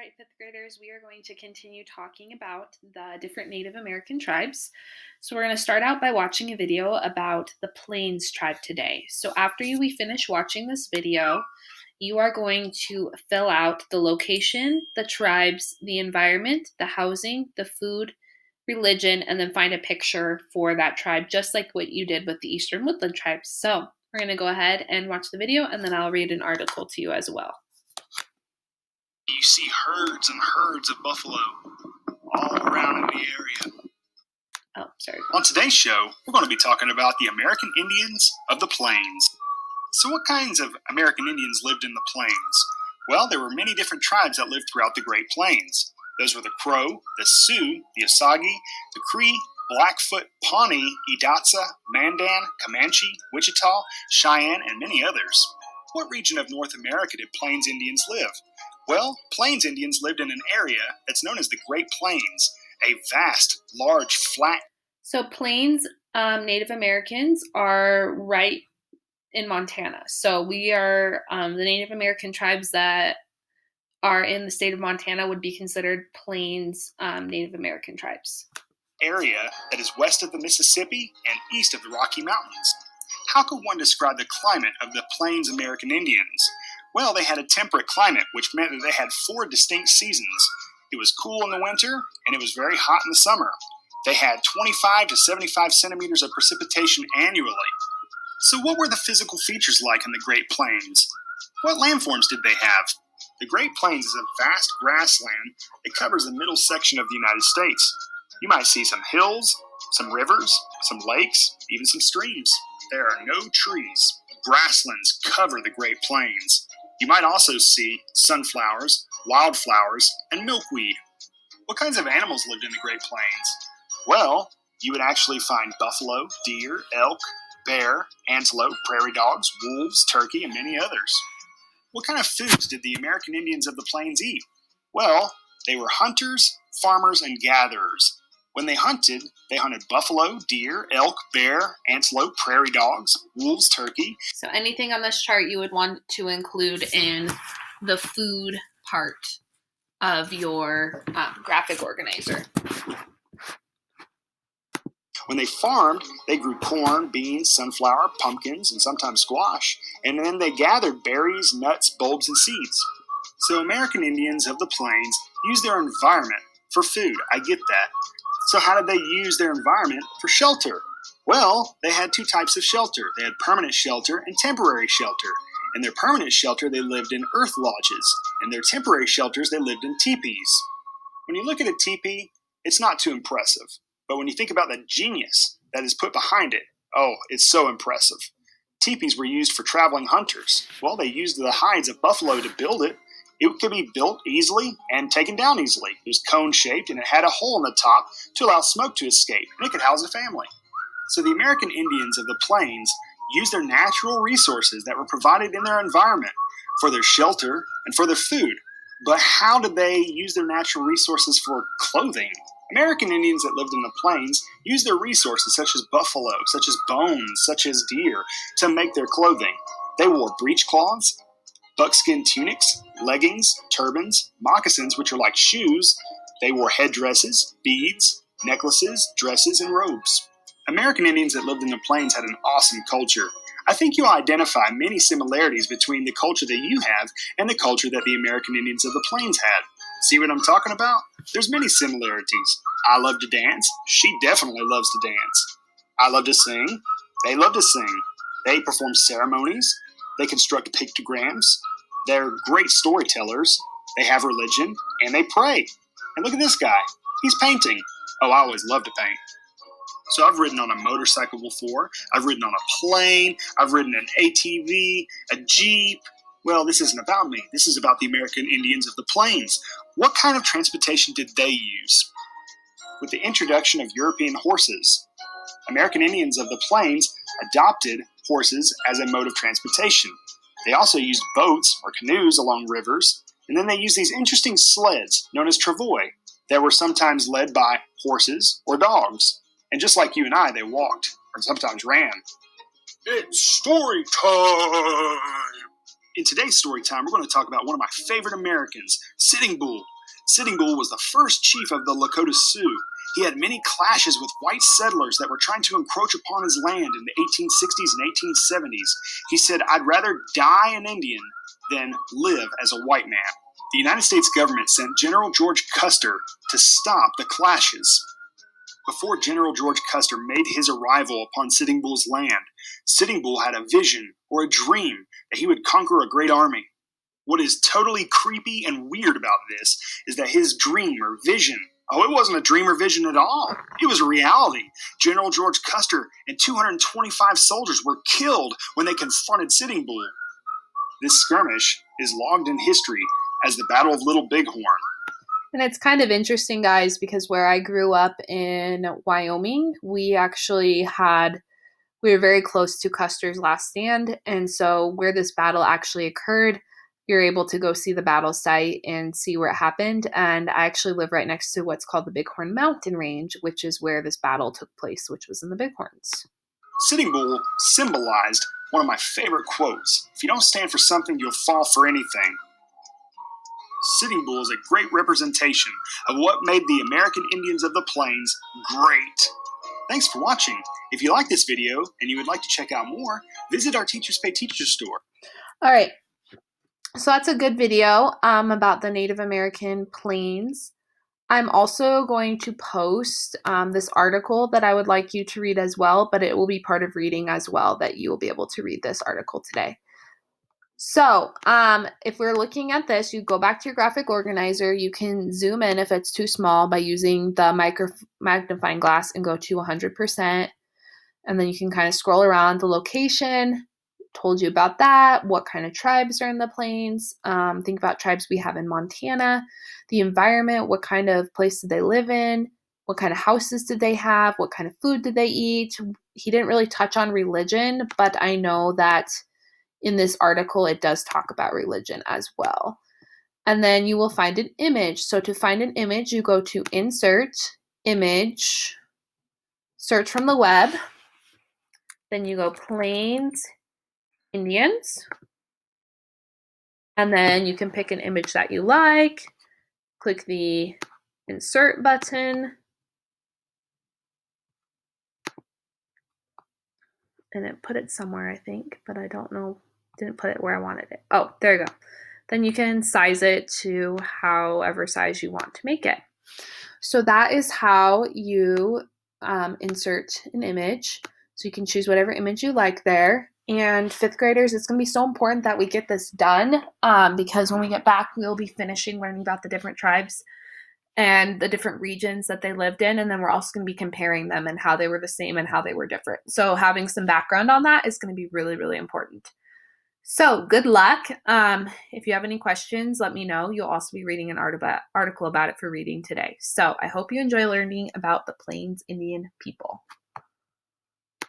right, fifth graders, we are going to continue talking about the different Native American tribes. So we're going to start out by watching a video about the Plains tribe today. So after we finish watching this video, you are going to fill out the location, the tribes, the environment, the housing, the food, religion, and then find a picture for that tribe, just like what you did with the Eastern Woodland tribes. So we're going to go ahead and watch the video, and then I'll read an article to you as well. You see herds and herds of buffalo all around in the area. Oh, sorry. On today's show, we're going to be talking about the American Indians of the Plains. So what kinds of American Indians lived in the Plains? Well, there were many different tribes that lived throughout the Great Plains. Those were the Crow, the Sioux, the Osage, the Cree, Blackfoot, Pawnee, Hidatsa, Mandan, Comanche, Wichita, Cheyenne, and many others. What region of North America did Plains Indians live? Well, Plains Indians lived in an area that's known as the Great Plains, a vast, large, flat... So Plains Native Americans are right in Montana. So we are, the Native American tribes that are in the state of Montana would be considered Plains Native American tribes. Area that is west of the Mississippi and east of the Rocky Mountains. How could one describe the climate of the Plains American Indians? Well, they had a temperate climate, which meant that they had 4 distinct seasons. It was cool in the winter, and it was very hot in the summer. They had 25 to 75 centimeters of precipitation annually. So what were the physical features like in the Great Plains? What landforms did they have? The Great Plains is a vast grassland that covers the middle section of the United States. You might see some hills, some rivers, some lakes, even some streams. There are no trees. Grasslands cover the Great Plains. You might also see sunflowers, wildflowers, and milkweed. What kinds of animals lived in the Great Plains? Well, you would actually find buffalo, deer, elk, bear, antelope, prairie dogs, wolves, turkey, and many others. What kind of foods did the American Indians of the Plains eat? Well, they were hunters, farmers, and gatherers. When they hunted buffalo, deer, elk, bear, antelope, prairie dogs, wolves, turkey. So anything on this chart you would want to include in the food part of your graphic organizer. When they farmed, they grew corn, beans, sunflower, pumpkins, and sometimes squash. And then they gathered berries, nuts, bulbs, and seeds. So American Indians of the Plains used their environment for food. I get that. So how did they use their environment for shelter? Well, they had 2 types of shelter. They had permanent shelter and temporary shelter. In their permanent shelter, they lived in earth lodges. In their temporary shelters, they lived in teepees. When you look at a teepee, it's not too impressive. But when you think about the genius that is put behind it, oh, it's so impressive. Teepees were used for traveling hunters. Well, they used the hides of buffalo to build it. It could be built easily and taken down easily. It was cone-shaped, and it had a hole in the top to allow smoke to escape, and it could house a family. So the American Indians of the Plains used their natural resources that were provided in their environment for their shelter and for their food. But how did they use their natural resources for clothing? American Indians that lived in the Plains used their resources such as buffalo, such as bones, such as deer, to make their clothing. They wore breechcloths, buckskin tunics, leggings, turbans, moccasins, which are like shoes. They wore headdresses, beads, necklaces, dresses, and robes. American Indians that lived in the Plains had an awesome culture. I think you'll identify many similarities between the culture that you have and the culture that the American Indians of the Plains had. See what I'm talking about? There's many similarities. I love to dance. She definitely loves to dance. I love to sing. They love to sing. They perform ceremonies. They construct pictograms. They're great storytellers. They have religion, and they pray. And look at this guy. He's painting. Oh, I always love to paint. So I've ridden on a motorcycle before. I've ridden on a plane. I've ridden an ATV, a Jeep. Well, this isn't about me. This is about the American Indians of the Plains. What kind of transportation did they use? With the introduction of European horses, American Indians of the Plains adopted horses as a mode of transportation. They also used boats or canoes along rivers, and then they used these interesting sleds known as travois that were sometimes led by horses or dogs. And just like you and I, they walked or sometimes ran. It's story time! In today's story time, we're going to talk about one of my favorite Americans, Sitting Bull. Sitting Bull was the first chief of the Lakota Sioux. He had many clashes with white settlers that were trying to encroach upon his land in the 1860s and 1870s. He said, "I'd rather die an Indian than live as a white man." The United States government sent General George Custer to stop the clashes. Before General George Custer made his arrival upon Sitting Bull's land, Sitting Bull had a vision or a dream that he would conquer a great army. What is totally creepy and weird about this is that his dream or vision, it wasn't a dream or vision at all. It was a reality. General George Custer and 225 soldiers were killed when they confronted Sitting Bull. This skirmish is logged in history as the Battle of Little Bighorn. And it's kind of interesting, guys, because where I grew up in Wyoming, we were very close to Custer's last stand. And so where this battle actually occurred, you're able to go see the battle site and see where it happened. And I actually live right next to what's called the Bighorn Mountain Range, which is where this battle took place, which was in the Bighorns. Sitting Bull symbolized one of my favorite quotes: "If you don't stand for something, you'll fall for anything." Sitting Bull is a great representation of what made the American Indians of the Plains great. Thanks for watching. If you like this video and you would like to check out more, visit our Teachers Pay Teachers store. All right. So that's a good video about the Native American Plains. I'm also going to post this article that I would like you to read as well, but it will be part of reading as well, that you will be able to read this article today. So if we're looking at this, you go back to your graphic organizer. You can zoom in if it's too small by using the magnifying glass and go to 100%. And then you can kind of scroll around. The location, told you about that. What kind of tribes are in the plains? Think about tribes we have in Montana. The environment, what kind of place did they live in? What kind of houses did they have? What kind of food did they eat? He didn't really touch on religion, but I know that in this article, it does talk about religion as well. And then you will find an image. So to find an image, you go to Insert, Image, search from the web. Then you go Plains Indians. And then you can pick an image that you like. Click the Insert button. And it put it somewhere, I think, but I don't know. Didn't put it where I wanted it. Oh, there you go. Then you can size it to however size you want to make it. So that is how you insert an image. So you can choose whatever image you like there. And fifth graders, it's going to be so important that we get this done because when we get back, we'll be finishing learning about the different tribes and the different regions that they lived in. And then we're also going to be comparing them and how they were the same and how they were different. So having some background on that is going to be really, really important. So good luck. If you have any questions, let me know. You'll also be reading an article about it for reading today. So I hope you enjoy learning about the Plains Indian people.